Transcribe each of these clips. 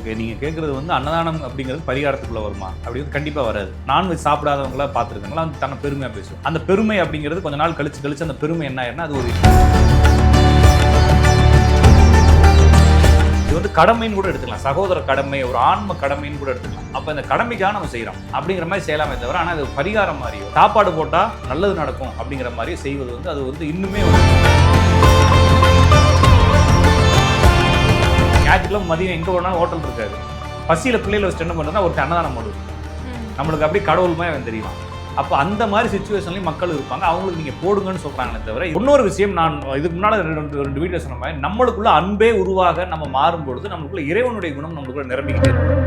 Okay, நீங்கள் கேட்குறது வந்து அன்னதானம் அப்படிங்கிறது பரிகாரத்துக்குள்ளே வருமா அப்படி வந்து கண்டிப்பாக வராது. நான்வெஜ் சாப்பிடாதவங்களா பார்த்துருக்காங்களா வந்து தன்னை பெருமையாக பேசும். அந்த பெருமை அப்படிங்கிறது கொஞ்ச நாள் கழிச்சு அந்த பெருமை என்ன ஆயிருன்னா அது ஒரு இது வந்து கடமைன்னு கூட எடுத்துக்கலாம். சகோதர கடமை, ஒரு ஆன்ம கடமைன்னு கூட எடுத்துக்கலாம். அப்போ இந்த கடமைக்காக நம்ம செய்கிறோம் அப்படிங்கிற மாதிரி செய்யலாமே தவிர, ஆனால் அது பரிகாரம் மாதிரியோ சாப்பாடு போட்டால் நல்லது நடக்கும் அப்படிங்கிற மாதிரி செய்வது வந்து அது வந்து இன்னுமே ஞாயிற்றுக்கிழமை மதியம் எங்கே வேணாலும் ஹோட்டல் இருக்காது. பசியில் பிள்ளைகளை வச்சு என்ன பண்ணுறதுனா ஒரு அன்னதானம் போடுவோம். நம்மளுக்கு அப்படியே கடவுளுமே அவன் தெரியும். அப்போ அந்த மாதிரி சிச்சுவேஷன்லையும் மக்கள் இருப்பாங்க. அவங்களுக்கு நீங்கள் போடுங்கன்னு சொல்கிறாங்களே தவிர, இன்னொரு விஷயம் நான் இதுக்கு முன்னால் ரெண்டு வீடியோ சொன்ன மாதிரி நம்மளுக்குள்ள அன்பே உருவாக நம்ம மாறும் பொழுது நம்மளுக்குள்ள இறைவனுடைய குணம் நம்மளுக்குள்ள நிரம்பிக்கிட்டே இருக்கும்.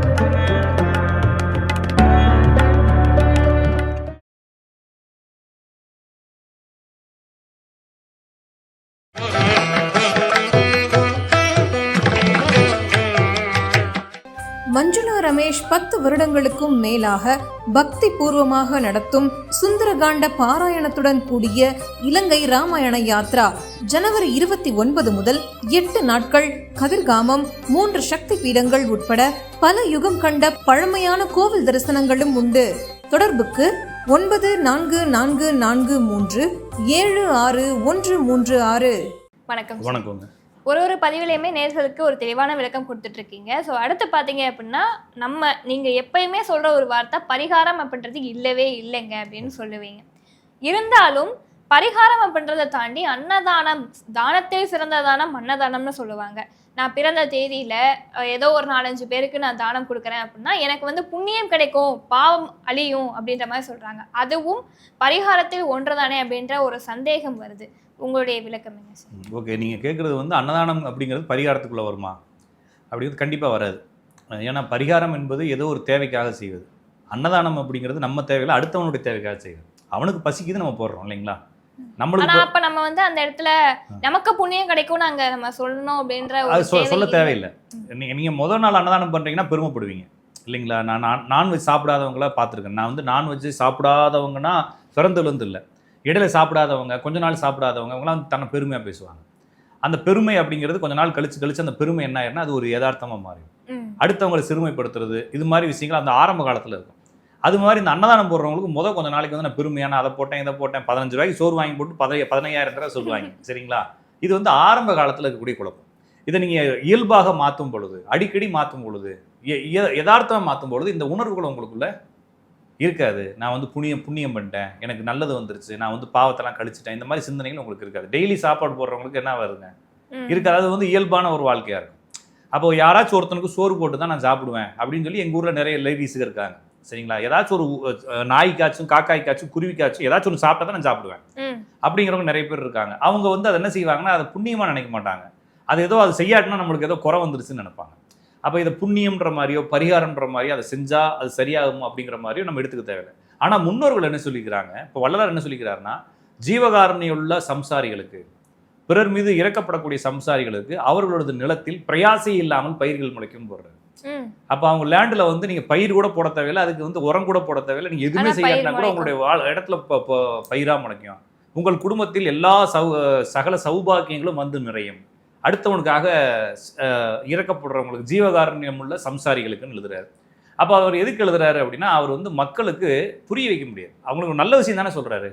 மஞ்சுளா ரமேஷ் 10 வருடங்களுக்கும் மேலாக பக்தி பூர்வமாக நடத்தும் சுந்தரகாண்ட பாராயணத்துடன் கூடிய இலங்கை ராமாயண யாத்ரா ஜனவரி 29 முதல் 8 நாட்கள் கதிர்காமம் 3 சக்தி பீடங்கள் உட்பட பல யுகம் கண்ட பழமையான கோவில் தரிசனங்களும் உண்டு. தொடர்புக்கு 9443761136. வணக்கம். வணக்கம். ஒரு பதிவிலையுமே நேர்களுக்கு ஒரு தெளிவான விளக்கம் கொடுத்துட்டு இருக்கீங்க. ஸோ அடுத்து பார்த்தீங்க அப்படின்னா, நீங்கள் எப்பயுமே சொல்கிற ஒரு வார்த்தை பரிகாரம் அப்படின்றது இல்லவே இல்லைங்க அப்படின்னு சொல்லுவீங்க. இருந்தாலும் பரிகாரம் அப்படின்றத தாண்டி அன்னதானம், தானத்தில் சிறந்த தானம் அன்னதானம்னு சொல்லுவாங்க. நான் பிறந்த தேதியில் ஏதோ ஒரு 4-5 பேருக்கு நான் தானம் கொடுக்குறேன் அப்படின்னா எனக்கு வந்து புண்ணியம் கிடைக்கும், பாவம் அழியும் அப்படின்ற மாதிரி சொல்கிறாங்க. அதுவும் பரிகாரத்தில் ஒன்றுதானே அப்படின்ற ஒரு சந்தேகம் வருது. உங்களுடைய விளக்கம் என்ன சார்? ஓகே, நீங்கள் கேட்குறது வந்து அன்னதானம் அப்படிங்கிறது பரிகாரத்துக்குள்ளே வருமா அப்படிங்கிறது கண்டிப்பாக வராது. ஏன்னா பரிகாரம் என்பது ஏதோ ஒரு தேவைக்காக செய்வது. அன்னதானம் அப்படிங்கிறது நம்ம தேவையில்லை, அடுத்தவனுடைய தேவைக்காக செய்வது. அவனுக்கு பசிக்குது நம்ம போடுறோம் இல்லைங்களா? நம்மளுக்கு அப்ப நம்ம வந்து அந்த இடத்துல நமக்கு புண்ணியம் கிடைக்கும் நம்ம சொல்லணும் அப்படின்ற அது சொல்ல தேவையில்லை. நீங்கள் முதல் நாள் அன்னதானம் பண்ணுறீங்கன்னா பெருமைப்படுவீங்க இல்லைங்களா? நான் நான்வெஜ் சாப்பிடாதவங்கள பார்த்துருக்கேன். நான் வந்து நான்வெஜ் சாப்பிடாதவங்கன்னா பிறந்ததுலேருந்து இல்லை, இடையில சாப்பிடாதவங்க, கொஞ்ச நாள் சாப்பிடாதவங்க, அவங்களாம் வந்து தன்னை பெருமையாக பேசுவாங்க. அந்த பெருமை அப்படிங்கிறது கொஞ்ச நாள் கழிச்சு அந்த பெருமை என்ன ஆயிருன்னா அது ஒரு யதார்த்தமாக மாறிடும். அடுத்தவங்களை சிறுமைப்படுத்துறது, இது மாதிரி விஷயங்கள் அந்த ஆரம்ப காலத்தில் இருக்கும். அது மாதிரி இந்த அன்னதானம் போடுறவங்களுக்கு கொஞ்ச நாளைக்கு வந்து நான் பெருமையான அதை போட்டேன் இதை போட்டேன், 15 ரூபாய்க்கு சோறு வாங்கி போட்டு 15,000 ரூபாய் சொல்லுவாங்க சரிங்களா? இது வந்து ஆரம்ப காலத்தில் இருக்கக்கூடிய குழப்பம். இதை நீங்கள் இயல்பாக மாற்றும் பொழுது, அடிக்கடி மாற்றும் பொழுது, யதார்த்தமாக மாற்றும் பொழுது இந்த உணர்வுகள் உங்களுக்குள்ள இருக்காது. நான் வந்து புண்ணியம் பண்ணிட்டேன், எனக்கு நல்லது வந்துருச்சு, நான் வந்து பாவத்தெல்லாம் கழிச்சிட்டேன், இந்த மாதிரி சிந்தனைகள் உங்களுக்கு இருக்காது. டெய்லி சாப்பாடு போடுறவங்களுக்கு என்ன வருங்க இருக்காது. அது வந்து இயல்பான ஒரு வாழ்க்கையாக இருக்கும். அப்போ யாராச்சும் ஒருத்தனுக்கு சோறு போட்டு தான் நான் சாப்பிடுவேன் அப்படின்னு சொல்லி எங்கள் ஊரில் நிறைய லேடிஸுக்கு இருக்காங்க சரிங்களா? ஏதாச்சும் ஒரு நாய்க்காச்சும் காக்காய்க்காச்சும் குருவிக்காச்சும் ஏதாச்சும் ஒன்று சாப்பிட்டா தான் நான் சாப்பிடுவேன் அப்படிங்கிறவங்க நிறைய பேர் இருக்காங்க. அவங்க வந்து அதை என்ன செய்வாங்கன்னா அதை புண்ணியமாக நினைக்க மாட்டாங்க. அது செய்யாட்டினா நம்மளுக்கு ஏதோ குறை வந்துருச்சுன்னு நினைப்பாங்க. அப்போ இதை புண்ணியம்ன்ற மாதிரியோ பரிகாரம்ன்ற மாதிரியோ அதை செஞ்சால் அது சரியாகும் அப்படிங்கிற மாதிரியோ நம்ம எடுத்துக்க தேவையில்லை. ஆனால் முன்னோர்கள் என்ன சொல்லிக்கிறாங்க, இப்போ வள்ளலார் என்ன சொல்லிக்கிறாருன்னா, ஜீவகாரணியுள்ள சம்சாரிகளுக்கு, பிறர் மீது இறக்கப்படக்கூடிய சம்சாரிகளுக்கு அவர்களோட நிலத்தில் பிரயாசை இல்லாமல் பயிர்கள் முளைக்கும் போடுறாரு. அப்போ அவங்க லேண்டில் வந்து நீங்கள் பயிர் கூட போட தேவையில்லை, அதுக்கு வந்து உரம் கூட போட தேவையில்லை, நீங்கள் எதுவுமே செய்யறதுனா கூட உங்களுடைய இடத்துல பயிராக முளைக்கும். உங்கள் குடும்பத்தில் எல்லா சகல சௌபாக்கியங்களும் வந்து நிறையும். அடுத்தவனுக்காக இறக்கப்படுறவங்களுக்கு ஜீவகாரண்யம் உள்ள சம்சாரிகளுக்குன்னு எழுதுறாரு. அப்போ அவர் எதுக்கு எழுதுறாரு அப்படின்னா, அவர் வந்து மக்களுக்கு புரிய வைக்க முடியாது. அவங்களுக்கு நல்ல விஷயம் தானே சொல்றாரு.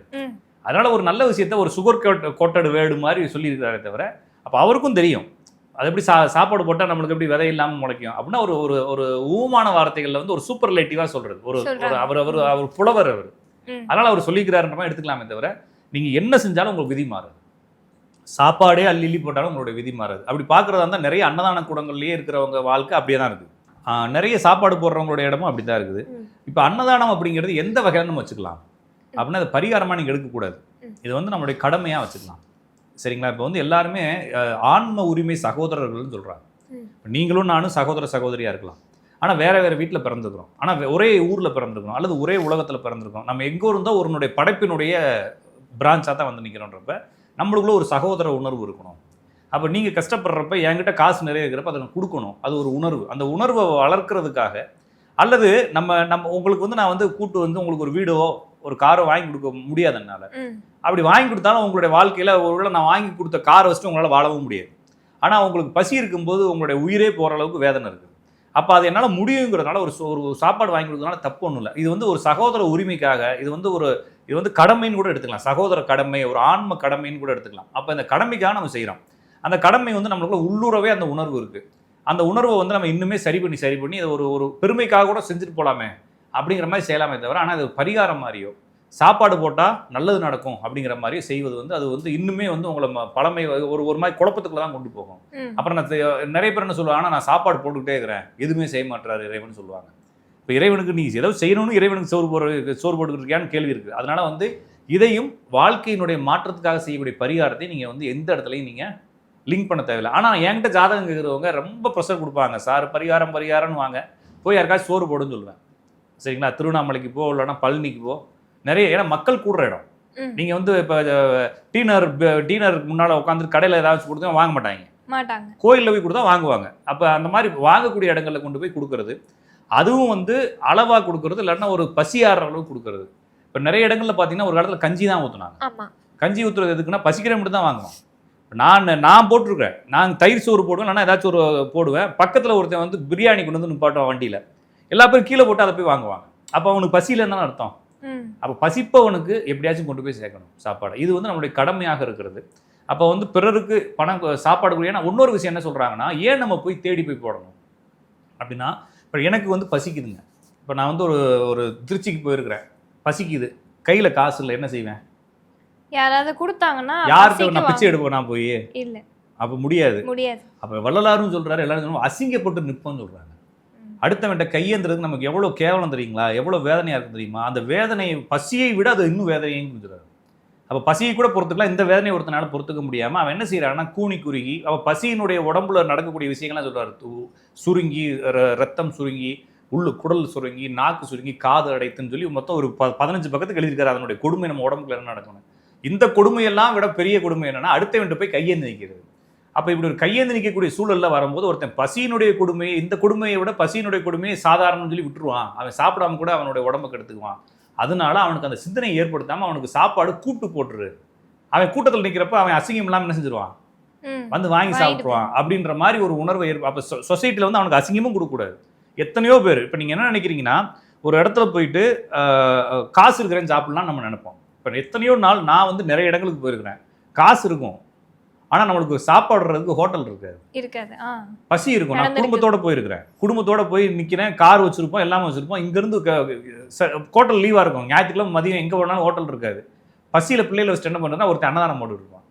அதனால ஒரு நல்ல விஷயத்த ஒரு சுகர் கோட்டடு வேர்டு மாதிரி சொல்லியிருக்கிறாரே தவிர, அப்போ அவருக்கும் தெரியும் அது எப்படி சாப்பாடு போட்டால் நம்மளுக்கு எப்படி விதை இல்லாமல் முளைக்கும் அப்படின்னா ஒரு ஊமான வார்த்தைகளில் வந்து ஒரு சூப்பர்லேட்டிவாக சொல்றது. அவர் புலவர் அவர். அதனால அவர் சொல்லிக்கிறாருன்ற மாதிரி எடுத்துக்கலாமே தவிர, நீங்க என்ன செஞ்சாலும் உங்களுக்கு விதி மாறுது. சாப்பாடே அள்ளி போட்டாலும் உங்களுடைய விதி மாறாது. அப்படி பார்க்குறதா இருந்தால் நிறைய அன்னதான கூடங்கள்லேயே இருக்கிறவங்க வாழ்க்கை அப்படியே தான் இருக்குது. நிறைய சாப்பாடு போடுறவங்களுடைய இடமும் அப்படி தான் இருக்குது. இப்போ அன்னதானம் அப்படிங்கிறது எந்த வகையான நம்ம வச்சுக்கலாம் அப்படின்னா, அது பரிகாரமாக நீங்கள் எடுக்கக்கூடாது. இது வந்து நம்மளுடைய கடமையாக வச்சுக்கலாம் சரிங்களா? இப்போ வந்து எல்லாருமே ஆன்ம உரிமை சகோதரர்கள்னு சொல்கிறாங்க. நீங்களும் நானும் சகோதரியாக இருக்கலாம், ஆனால் வேறு வீட்டில் பிறந்துக்கிறோம், ஆனால் ஒரே ஊரில் பிறந்துக்கிறோம் அல்லது ஒரே உலகத்தில் பிறந்திருக்கோம். நம்ம எங்கே இருந்தால் ஒருனுடைய படைப்பினுடைய பிரான்ச்சாக தான் வந்து நிற்கிறோன்றப்ப நம்மளுக்குள்ள ஒரு சகோதர உணர்வு இருக்கணும். அப்போ நீங்கள் கஷ்டப்படுறப்ப என்கிட்ட காசு நிறைய இருக்கிறப்ப அதை கொடுக்கணும். அது ஒரு உணர்வு. அந்த உணர்வை வளர்க்குறதுக்காக அல்லது நம்ம உங்களுக்கு வந்து நான் வந்து கூட்டு வந்து உங்களுக்கு ஒரு வீடோ ஒரு காரோ வாங்கி கொடுக்க முடியாது என்னால். அப்படி வாங்கி கொடுத்தாலும் உங்களுடைய வாழ்க்கையில் ஒருவேளை நான் வாங்கி கொடுத்த காரை வச்சுட்டு உங்களால் வாழவும் முடியாது. ஆனால் உங்களுக்கு பசி இருக்கும்போது உங்களுடைய உயிரே போகிற அளவுக்கு வேதனை இருக்குது. அப்போ அது என்னால் முடியுங்கிறதுனால ஒரு சாப்பாடு வாங்கி கொடுக்கறதுனால தப்பு ஒன்றும் இல்லை. இது வந்து ஒரு சகோதர உரிமைக்காக, இது வந்து கடமைன்னு கூட எடுத்துக்கலாம். சகோதர கடமை, ஒரு ஆன்ம கடமைன்னு கூட எடுத்துக்கலாம். அப்போ இந்த கடமைக்காக நம்ம செய்கிறோம். அந்த கடமை வந்து நம்மளுக்குள்ள உள்ளுறவே அந்த உணர்வு இருக்குது. அந்த உணர்வை வந்து நம்ம இன்னுமே சரி பண்ணி இதை ஒரு பெருமைக்காக கூட செஞ்சுட்டு போகலாமே அப்படிங்கிற மாதிரி செய்யலாமே தவிர, ஆனால் அது பரிகாரம் மாதிரியோ சாப்பாடு போட்டால் நல்லது நடக்கும் அப்படிங்கிற மாதிரி செய்வது வந்து அது வந்து இன்னுமே வந்து உங்களை பழமை ஒரு மாதிரி குழப்பத்துக்குள்ள தான் கொண்டு போகும். அப்புறம் நிறைய பேர் என்ன சொல்லுவாங்க, ஆனால் நான் சாப்பாடு போட்டுக்கிட்டே இருக்கிறேன், எதுவுமே செய்ய மாட்டாரு இறைவன் சொல்லுவாங்க. இப்போ இறைவனுக்கு நீ ஏதோ செய்யணும்னு இறைவனுக்கு சோறு போட்டுக்கிட்டு இருக்கியான்னு கேள்வி இருக்குது. அதனால வந்து இதையும் வாழ்க்கையினுடைய மாற்றத்துக்காக செய்யக்கூடிய பரிகாரத்தை நீங்கள் வந்து எந்த இடத்துலையும் நீங்கள் லிங்க் பண்ண தேவையில்லை. ஆனால் என்கிட்ட ஜாதகம் கேட்குறவங்க ரொம்ப ப்ரெஷர் கொடுப்பாங்க. சார் பரிகாரம்னு வாங்க, போய் யாருக்காச்சும் சோறு போடுன்னு சொல்லுவேன். சரிங்களா? திருவண்ணாமலைக்கு போ, இல்லைன்னா பழனிக்கு போ. நிறைய ஏன்னா மக்கள் கூடுற இடம். நீங்கள் வந்து இப்போ டீனருக்கு முன்னால் உட்காந்துட்டு கடையில் ஏதாச்சும் கொடுத்தா வாங்க மாட்டாங்க. கோயிலில் போய் கொடுத்தா வாங்குவாங்க. அப்போ அந்த மாதிரி வாங்கக்கூடிய இடங்களில் கொண்டு போய் கொடுக்கறது, அதுவும் வந்து அளவாக கொடுக்கறது, இல்லைன்னா ஒரு பசியாடுற அளவுக்கு கொடுக்கறது. இப்போ நிறைய இடங்களில் பார்த்தீங்கன்னா ஒரு காலத்தில் கஞ்சி தான் ஊற்றுனாங்க. கஞ்சி ஊற்றுறது எதுக்குன்னா பசிக்கிற மட்டும் தான் வாங்குவோம். நான் போட்டிருக்கேன், நான் தயிர் சோறு போடுவேன், இல்லைன்னா ஏதாச்சும் ஒரு போடுவேன். பக்கத்தில் ஒருத்தன் வந்து பிரியாணி கொண்டு வந்து நிப்பாட்டுவான் வண்டியில், எல்லா பேரும் கீழே போட்டு அதை போய் வாங்குவாங்க. அப்போ அவனுக்கு பசியில் என்னன்னு அர்த்தம்? அப்போ பசிப்பவனுக்கு எப்படியாச்சும் கொண்டு போய் சேர்க்கணும் சாப்பாடு. இது வந்து நம்மளுடைய கடமையாக இருக்கிறது. அப்போ வந்து பிறருக்கு சாப்பாடு கூட. ஏன்னா இன்னொரு விஷயம் என்ன சொல்கிறாங்கன்னா, ஏன் நம்ம போய் தேடி போய் போடணும் அப்படின்னா, இப்போ எனக்கு வந்து பசிக்குதுங்க. இப்போ நான் வந்து ஒரு திருச்சிக்கு போயிருக்கிறேன், பசிக்குது, கையில் காசு இல்லை, என்ன செய்வேன்? யாராவது கொடுத்தாங்கன்னா யாருக்கு நான் பிச்சை எடுப்பேன்? நான் போய் இல்லை, அப்போ முடியாது. அப்போ வள்ளலாரும் சொல்கிறாரு, எல்லாரும் அசிங்கப்பட்டு நிற்போன்னு சொல்கிறாங்க. அடுத்தவன்ட்ட கையேந்துறதுக்கு நமக்கு எவ்வளோ கேவலம் தெரியுங்களா, எவ்வளோ வேதனையாக இருக்குது தெரியுமா? அந்த வேதனையை, பசியை விட அது இன்னும் வேதனையும் கொடுத்துறாரு. அப்போ பசியை கூட பொறுத்துக்கலாம், இந்த வேதனையை ஒருத்தனால பொறுத்துக்க முடியாமல் அவன் என்ன செய்கிறான்னா கூனி குறுகி, அவள் பசியினுடைய உடம்புல நடக்கக்கூடிய விஷயங்கள்லாம் சொல்கிறார். சுருங்கி, ரத்தம் சுருங்கி, குடல் சுருங்கி, நாக்கு சுருங்கி, காது அடைத்துன்னு சொல்லி மொத்தம் ஒரு 15 பக்கத்துக்கு எழுதியிருக்காரு அதனுடைய கொடுமை நம்ம உடம்புல என்ன நடக்கணும். இந்த கொடுமையெல்லாம் விட பெரிய கொடுமை என்னன்னா அடுத்தவன்ட்டு போய் கையேந்து நிற்கிறது. அப்போ இப்படி ஒரு கையேந்து நிற்கக்கூடிய சூழலில் வரும்போது ஒருத்தன் பசியினுடைய கொடுமையை, இந்த கொடுமையை விட பசியினுடைய கொடுமையை சாதாரணம்னு சொல்லி விட்டுருவான். அவன் சாப்பிடாம கூட அவனுடைய உடம்புக்கு எடுத்துக்குவான். அதனால அவனுக்கு அந்த சிந்தனையை ஏற்படுத்தாமல் அவனுக்கு சாப்பாடு கூட்டு போட்டுரு. அவன் கூட்டத்தில் நிற்கிறப்ப அவன் அசிங்கம் இல்லாமல் என்ன செஞ்சிருவான், வந்து வாங்கி சாப்பிடுவான் அப்படின்ற மாதிரி ஒரு உணர்வை அப்போ சொசைட்டியில் வந்து அவனுக்கு அசிங்கமும் கொடுக்கக்கூடாது. எத்தனையோ பேர் இப்போ நீங்கள் என்ன நினைக்கிறீங்கன்னா, ஒரு இடத்துல போயிட்டு காசு இருக்கிறேன்னு சாப்பிட்லாம் நம்ம நினைப்போம். இப்போ எத்தனையோ நாள் நான் வந்து நிறைய இடங்களுக்கு போயிருக்கிறேன், காசு இருக்கும், ஆனால் நம்மளுக்கு சாப்பாடுறதுக்கு ஹோட்டல் இருக்காது, பசி இருக்கும். நான் குடும்பத்தோடு போயிருக்கிறேன், குடும்பத்தோடு போய் நிற்கிறேன், கார் வச்சுருப்போம், எல்லாமே வச்சுருப்போம். இங்கேருந்து ஹோட்டல் லீவாக இருக்கும், ஞாயிற்றுக்கிழமை மதியம் எங்கே போனாலும் ஹோட்டல் இருக்காது. பசியில் பிள்ளைகளை வச்சுட்டு என்ன பண்ணுறதுனா ஒருத்தர் அன்னதானம் போட்டு இருப்பான்,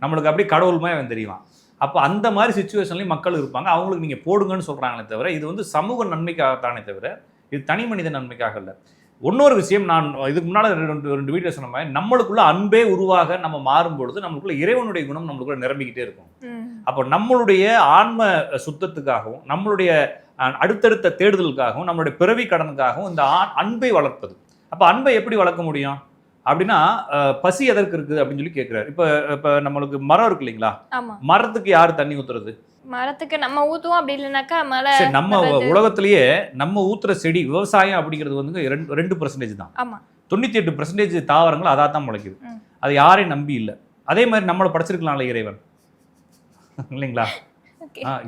நம்மளுக்கு அப்படியே கடவுளுமே அவன் தெரியுவான். அப்போ அந்த மாதிரி சுச்சுவேஷன்லையும் மக்கள் இருப்பாங்க. அவங்களுக்கு நீங்கள் போடுங்கன்னு சொல்கிறாங்களே தவிர இது வந்து சமூக நன்மைக்காகத்தானே தவிர இது தனி மனித நன்மைக்காக இல்லை. இன்னொரு விஷயம், நான் இதுக்கு முன்னால் ரெண்டு வீடியோ சொன்ன மாதிரி நம்மளுக்குள்ள அன்பே உருவாக நம்ம மாறும்பொழுது நம்மளுக்குள்ள இறைவனுடைய குணம் நம்மளுக்குள்ள நிரம்பிக்கிட்டே இருக்கும். அப்போ நம்மளுடைய ஆன்ம சுத்தத்துக்காகவும் நம்மளுடைய அடுத்தடுத்த தேடுதலுக்காகவும் நம்மளுடைய பிறவி கடனுக்காகவும் இந்த அன்பை வளர்ப்பது. அப்போ அன்பை எப்படி வளர்க்க முடியும் அப்படின்னா, பசி எதற்கு இருக்குது அப்படின்னு சொல்லி கேட்குறாரு. இப்போ நம்மளுக்கு மரம் இருக்கு இல்லைங்களா, மரத்துக்கு யார் தண்ணி ஊத்துறது? மரத்துக்கு நம்ம ஊத்துவோம், அப்படி இல்லைனாக்கா மழை. நம்ம உலகத்திலேயே நம்ம ஊத்துற செடி விவசாயம் அப்படிங்கிறது வந்து 2% தான். 98% தாவரங்கள் அதான் தான் முளைக்குது. அது யாரையும் நம்பி இல்லை. அதே மாதிரி நம்மளை படைச்சிருக்கலாம்ல இறைவன், இல்லைங்களா?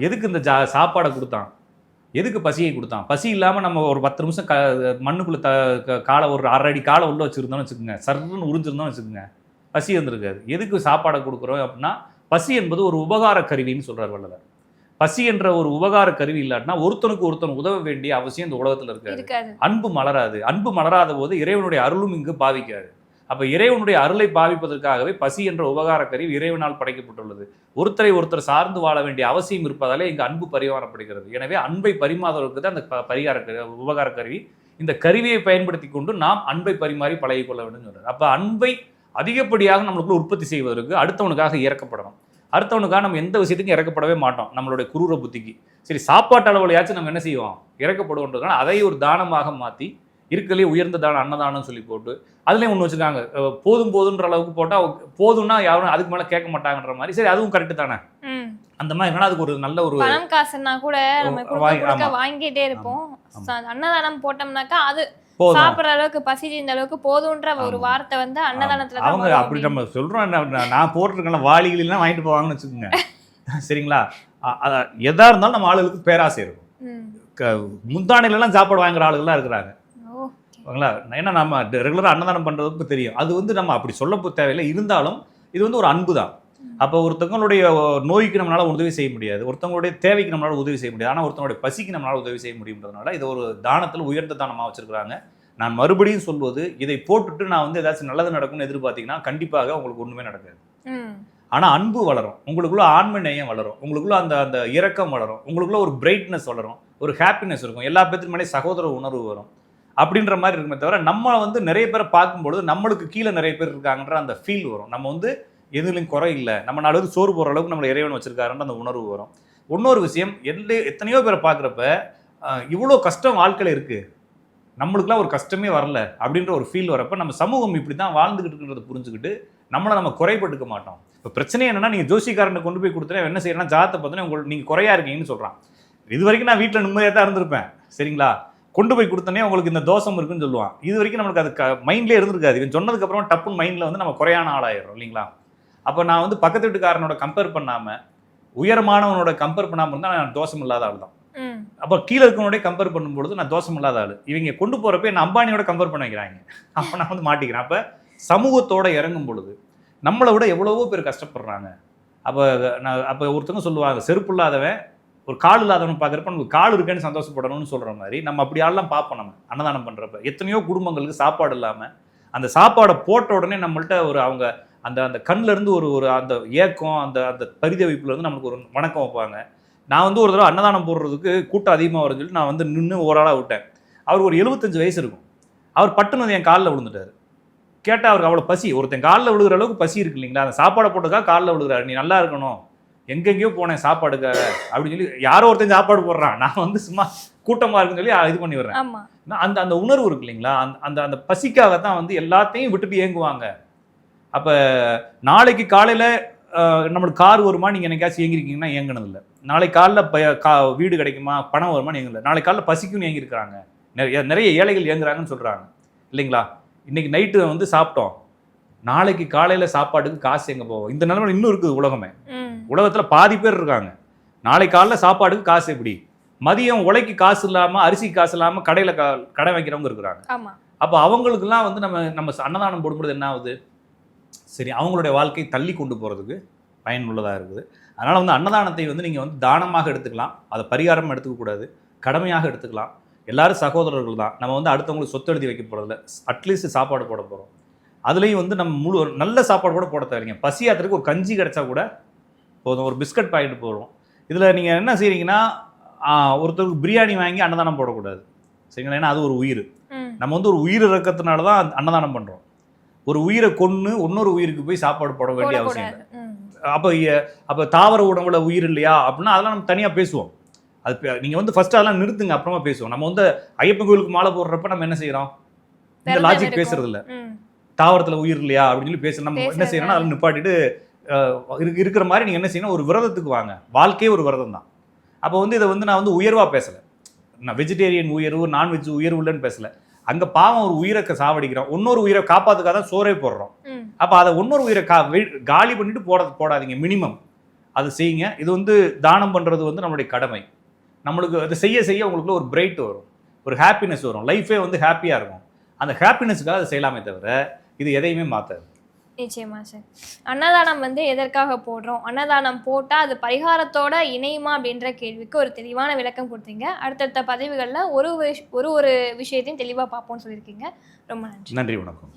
எதுக்கு இந்த சாப்பாடை கொடுத்தான், எதுக்கு பசியை கொடுத்தான்? பசி இல்லாமல் நம்ம ஒரு 10 நிமிஷம் மண்ணுக்குள்ளே காலை ஒரு 1/2 அடி காலை உள்ள வச்சுருந்தோம்னு வச்சுக்கோங்க, சர்ன்னு உறிஞ்சிருந்தோம்னு வச்சுக்கோங்க, பசி வந்துருக்காது. எதுக்கு சாப்பாடை கொடுக்குறோம் அப்படின்னா, பசி என்பது ஒரு உபகார கருவின்னு சொல்கிறார் வள்ளலார். பசி என்ற ஒரு உபகார கருவி இல்லாட்டினா ஒருத்தனுக்கு ஒருத்தன் உதவ வேண்டிய அவசியம் இந்த உலகத்தில் இருக்காது. அன்பு மலராது. அன்பு மலராத போது இறைவனுடைய அருளும் இங்கு பாவிக்காது. அப்போ இறைவனுடைய அருளை பாவிப்பதற்காகவே பசி என்ற உபகார கருவி இறைவனால் படைக்கப்பட்டுள்ளது. ஒருத்தரை ஒருத்தர் சார்ந்து வாழ வேண்டிய அவசியம் இருப்பதாலே இங்கு அன்பு பரிமாறப்படுகிறது. எனவே அன்பை பரிமாறுவதற்கு தான் அந்த உபகார கருவி. இந்த கருவியை பயன்படுத்தி கொண்டு நாம் அன்பை பரிமாறி பழகிக்கொள்ள வேண்டும் சொல்றாரு. அப்போ அன்பை அதிகப்படியாக நம்மளுக்குள்ள உற்பத்தி செய்வதற்கு அடுத்தவனுக்காக இறக்கப்படணும். அடுத்தவனுக்காக நம்ம எந்த விஷயத்துக்கும் இறக்கப்படவே மாட்டோம். நம்மளுடைய குரூர புத்திக்கு சரி சாப்பாட்டு அளவுலையாச்சும் நம்ம என்ன செய்வோம், இறக்கப்படுவோன்றதுனால அதை ஒரு தானமாக மாற்றி இருக்கலே உயர்ந்த தானம் அன்னதானம் சொல்லி போட்டு அதுலேயும் ஒன்று வச்சுருக்காங்க. போதுன்ற அளவுக்கு போட்டால் போதும்னா யாரும் அதுக்கு மேலே கேட்க மாட்டாங்கன்ற மாதிரி. சரி அதுவும் கரெக்டு தானே. அந்த மாதிரி என்னன்னா அதுக்கு ஒரு நல்ல ஒரு பணம் காசுன்னா கூட நம்ம வாங்கிட்டே இருப்போம். அன்னதானம் போட்டோம்னாக்கா அது சாப்பிடுற அளவுக்கு பசி இந்த அளவுக்கு போதுன்ற ஒரு வார்த்தை வந்து அன்னதானத்துல அவங்க அப்படி நம்ம சொல்றோம். நான் போட்டிருக்கேன் வாளிகளெல்லாம் வாங்கிட்டு போவாங்கன்னு வச்சுக்கோங்க, சரிங்களா? எதா இருந்தாலும் நம்ம ஆளுகளுக்கு பேராசை இருக்கும். முந்தானையிலலாம் சாப்பாடு வாங்குற ஆளுகள்லாம் இருக்கிறாங்க. ஓகே. ஓகேங்களா? ஏன்னா நம்ம ரெகுலராக அன்னதானம் பண்ணுறதுக்கு தெரியும். அது வந்து நம்ம அப்படி சொல்ல தேவையில்லை. இருந்தாலும் இது வந்து ஒரு அன்பு தான். அப்போ ஒருத்தவங்களுடைய நோய்க்கு நம்மளால உதவி செய்ய முடியாது, ஒருத்தவங்களுடைய தேவைக்கு நம்மளால உதவி செய்ய முடியாது, ஆனால் ஒருத்தவங்களுடைய பசிக்கு நம்மளால உதவி செய்ய முடியுன்றதுனால இது ஒரு தானத்தில் உயர்ந்த தானமாக வச்சிருக்கிறாங்க. நான் மறுபடியும் சொல்வது, இதை போட்டுட்டு நான் வந்து ஏதாச்சும் நல்லது நடக்கும்னு எதிர்பார்த்தீங்கன்னா கண்டிப்பாக உங்களுக்கு ஒன்றுமே நடக்காது. ஆனால் அன்பு வளரும், உங்களுக்குள்ள ஆன்ம நேயம் வளரும், உங்களுக்குள்ள அந்த அந்த இரக்கம் வளரும், உங்களுக்குள்ள ஒரு பிரைட்னஸ் வளரும், ஒரு ஹாப்பினஸ் இருக்கும், எல்லா பேத்துக்கு மேலே சகோதர உணர்வு வரும். அப்படின்ற மாதிரி இருக்குமே தவிர நம்ம வந்து நிறைய பேரை பார்க்கும்பொழுது நம்மளுக்கு கீழே நிறைய பேர் இருக்காங்கன்ற அந்த ஃபீல் வரும். நம்ம வந்து எதுலையும் குறை இல்லை, நம்ம நாலு பேர் சோறு போகிற அளவுக்கு நம்மளை இறைவன் வச்சிருக்காருன்ற அந்த உணர்வு வரும். இன்னொரு விஷயம், எத்தனையோ பேரை பார்க்குறப்ப இவ்வளோ கஷ்டம் வாழ்க்கையில் இருக்குது, நம்மளுக்குலாம் ஒரு கஷ்டமே வரல அப்படின்ற ஒரு ஃபீல் வரப்போ நம்ம சமூகம் இப்படி தான் வாழ்ந்துக்கிட்டு இருக்கிறத புரிஞ்சுக்கிட்டு நம்மளை நம்ம குறைபட்டுக்க மாட்டோம். இப்போ பிரச்சனை என்னன்னா, நீங்கள் ஜோசிக்காரனை கொண்டு போய் கொடுத்தா என்ன செய்யறேன்னா, ஜாதத்தை பார்த்தோன்னா உங்களுக்கு நீங்கள் குறையா இருக்கீங்கன்னு சொல்கிறான். இது வரைக்கும் நான் வீட்டில் நிம்மதியாக தான் இருந்திருப்பேன், சரிங்களா? கொண்டு போய் கொடுத்தனே உங்களுக்கு இந்த தோஷம் இருக்குன்னு சொல்லுவான். இது வரைக்கும் நம்மளுக்கு அது மைண்ட்லேயே இருந்திருக்காது. இவன் சொன்னதுக்கப்புறம் டப்புன்னு மைண்டில் வந்து நம்ம குறையான ஆளாயிடும் இல்லைங்களா? அப்போ நான் வந்து பக்கத்து வீட்டுக்காரனோட கம்பேர் பண்ணாமல், உயரமானவனோட கம்பேர் பண்ணாமல் இருந்தால் நான் தோஷம் இல்லாத ஆள் தான். அப்போ கீழே இருக்கவனோட கம்பேர் பண்ணும்பொழுது நான் தோஷம் இல்லாத ஆள். இவங்க கொண்டு போகிறப்ப என்ன அம்பானியோட கம்பேர் பண்ண வைக்கிறாங்க. அப்போ நான் வந்து மாட்டிக்கிறேன். அப்போ சமூகத்தோட இறங்கும் பொழுது நம்மளை விட எவ்வளவோ பேர் கஷ்டப்படுறாங்க. அப்போ ஒருத்தவங்க சொல்லுவாங்க, செருப்பு இல்லாதவன் ஒரு கால் இல்லாதவன் பார்க்குறப்ப நமக்கு கால் இருக்குன்னு சந்தோஷப்படணும்னு சொல்கிற மாதிரி நம்ம அப்படி ஆள்லாம் பார்ப்போம். நம்ம அன்னதானம் பண்ணுறப்ப எத்தனையோ குடும்பங்களுக்கு சாப்பாடு இல்லாமல் அந்த சாப்பாடை போட்ட உடனே நம்மள்ட்ட ஒரு அவங்க அந்த அந்த கண்ணிலேருந்து ஒரு அந்த ஏக்கம், அந்த அந்த பரிதவிப்புலேருந்து நம்மளுக்கு ஒரு வணக்கம் வைப்பாங்க. நான் வந்து ஒரு தடவை அன்னதானம் போடுறதுக்கு கூட்டம் அதிகமாக வரும்னு சொல்லிட்டு நான் வந்து நின்று ஒரு ஆளாக விட்டேன். அவருக்கு ஒரு 75 வயசு இருக்கும். அவர் பட்டுன்னு வந்து என் காலில் விழுந்துட்டார். கேட்டால் அவருக்கு அவ்வளோ பசி, ஒருத்தன் காலில் விழுகிற அளவுக்கு பசி இருக்கு இல்லைங்களா? அந்த சாப்பாடை போட்டதுக்காக காலில் விழுகிறாரு. நீ நல்லா இருக்கணும், எங்கெங்கேயோ போனேன் சாப்பாடுக்காக அப்படின்னு சொல்லி யாரோ ஒருத்தன் சாப்பாடு போடுறான், நான் வந்து சும்மா கூட்டமாக இருக்குன்னு சொல்லி இது பண்ணி விடுறேன். அந்த அந்த உணர்வு இருக்கு இல்லைங்களா? அந்த அந்த பசிக்காக தான் வந்து எல்லாத்தையும் விட்டுட்டு ஏங்குவாங்க. அப்போ நாளைக்கு காலையில் நம்மளுக்கு கார் வருமா நீங்கள் என்னைக்காச்சும் ஏங்கிருக்கீங்கன்னா ஏங்கினதில்லை. நாளைக்கு காலைல வீடு கிடைக்குமா, பணம் வருமானு ஏங்கல. நாளைக்கு காலைல பசிக்கும்னு ஏங்கிருக்கிறாங்க. நிறைய ஏழைகள் ஏங்குறாங்கன்னு சொல்கிறாங்க இல்லைங்களா? இன்னைக்கு நைட்டு வந்து சாப்பிட்டோம், நாளைக்கு காலையில் சாப்பாட்டுக்கு காசு எங்கே போவோம்? இந்த நிலைமை இன்னும் இருக்குது உலகமே. உலகத்தில் பாதி பேர் இருக்காங்க. நாளைக்கு காலைல சாப்பாட்டுக்கு காசு எப்படி? மதியம் உழைக்கு காசு இல்லாமல், அரிசிக்கு காசு இல்லாமல் கடையில் கடை வைக்கிறவங்க இருக்கிறாங்க. அப்போ அவங்களுக்குலாம் வந்து நம்ம அன்னதானம் போடும்போது என்ன ஆகுது? சரி, அவங்களுடைய வாழ்க்கை தள்ளி கொண்டு போகிறதுக்கு பயனுள்ளதாக இருக்குது. அதனால் வந்து அன்னதானத்தை வந்து நீங்கள் வந்து தானமாக எடுத்துக்கலாம், அதை பரிகாரம் எடுத்துக்கக்கூடாது, கடமையாக எடுத்துக்கலாம். எல்லாரும் சகோதரர்கள் தான். நம்ம வந்து அடுத்தவங்களுக்கு சொத்து எழுதி வைக்க போகிறதில்ல, அட்லீஸ்ட் சாப்பாடு போட போகிறோம். அதுலேயும் வந்து நம்ம நல்ல சாப்பாடு கூட போட தேவைங்க. பசியாத்திரக்கு ஒரு கஞ்சி கிடச்சா கூட போதும், ஒரு பிஸ்கட் பாக்கெட் போடுறோம். இதில் நீங்கள் என்ன செய்கிறீங்கன்னா, ஒருத்தருக்கு பிரியாணி வாங்கி அன்னதானம் போடக்கூடாது, சரிங்களா? ஏன்னா அது ஒரு உயிர். நம்ம வந்து ஒரு உயிர் இறக்கத்தினால தான் அன்னதானம் பண்ணுறோம். ஒரு உயிரை கொன்று இன்னொரு உயிருக்கு போய் சாப்பாடு போட வேண்டிய அவசியம் இல்லை. அப்போ தாவர உணவுல உயிர் இல்லையா அப்படின்னா அதெல்லாம் நம்ம தனியாக பேசுவோம். அது நீங்கள் வந்து ஃபர்ஸ்ட் அதெல்லாம் நிறுத்துங்க, அப்புறமா பேசுவோம். நம்ம வந்து ஐயப்பன் கோயிலுக்கு மாலை போடுறப்ப நம்ம என்ன செய்கிறோம்? இந்த லாஜிக் பேசுறது இல்லை. தாவரத்தில் உயிர் இல்லையா அப்படின்னு சொல்லி பேச நம்ம என்ன செய்யறோம்னா அதில் நிப்பாட்டிட்டு இருக்கிற மாதிரி நீங்கள் என்ன செய்யணும், ஒரு விரதத்துக்கு வாங்க. வாழ்க்கையே ஒரு விரதம் தான். அப்போ வந்து இதை வந்து நான் வந்து உயர்வாக பேசலை, நான் வெஜிடேரியன் உயர்வு நான்வெஜ் உயர்வு இல்லைன்னு பேசலை. அங்கே பாவம் ஒரு உயிரை சாவடிக்கிறோம், இன்னொரு உயிரை காப்பாற்றுக்காக தான் சோறே போடுறோம். அப்போ அதை இன்னொரு உயிரை காலி பண்ணிட்டு போடாதீங்க, மினிமம் அது செய்யுங்க. இது வந்து தானம் பண்ணுறது வந்து நம்மளுடைய கடமை. நம்மளுக்கு அதை செய்ய செய்ய உங்களுக்குள்ள ஒரு பிரைட் வரும், ஒரு ஹாப்பினஸ் வரும், லைஃபே வந்து ஹாப்பியாக இருக்கும். அந்த ஹாப்பினஸுக்காக அதை செய்யலாமே தவிர இது எதையுமே மாற்றாது. நிச்சயமா சார். அன்னதானம் வந்து எதற்காக போடுறோம், அன்னதானம் போட்டால் அது பரிகாரத்தோட இணையுமா அப்படின்ற கேள்விக்கு ஒரு தெளிவான விளக்கம் கொடுத்தீங்க. அடுத்தடுத்த பதிவுகளில் ஒரு விஷயத்தையும் தெளிவாக பார்ப்போம்னு சொல்லியிருக்கீங்க. ரொம்ப நன்றி. நன்றி, வணக்கம்.